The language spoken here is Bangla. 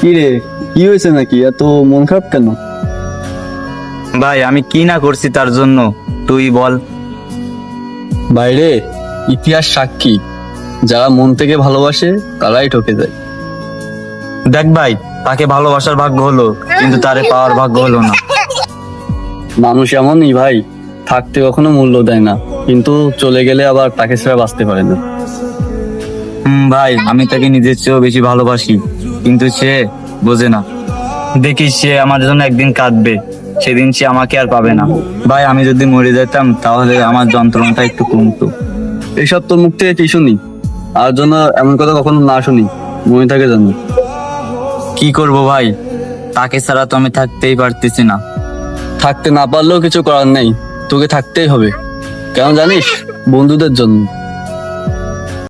কি রে, কি হয়েছে নাকি? এত মন খারাপ কেন? ভাই আমি কি না করছি তার জন্য, তুই বল। বাইরে ইতিহাস সাক্ষী, যারা মন থেকে ভালোবাসে তারাই ঠকে যায়। দেখ ভাই, তাকে ভালোবাসার ভাগ্য হলো, কিন্তু তারে পাওয়ার ভাগ্য হলো না। মানুষ এমনই ভাই, থাকতে কখনো মূল্য দেয় না, কিন্তু চলে গেলে আবার তাকে ছাড়া বাঁচতে পারে না। ভাই আমি তাকে নিজের চেয়েও বেশি ভালোবাসি, কিন্তু সে বোঝে না। দেখিস সে আমার জন্য একদিন কাঁদবে, সেদিন সে আমাকে আর পাবে না। ভাই আমি যদি মরে যেতাম তাহলে আমার যন্ত্রণাটা একটু কমতো। এইসব তোর মুখ থেকে কি শুনি? আর জন্য এমন কথা কখনো না শুনি, মনে থাকে জানো। কি করব ভাই, তাকে ছাড়া তো আমি থাকতেই পারতেছি না। থাকতে না পারলেও কিছু করার নেই, তোকে থাকতেই হবে। কেন জানিস? বন্ধুদের জন্য।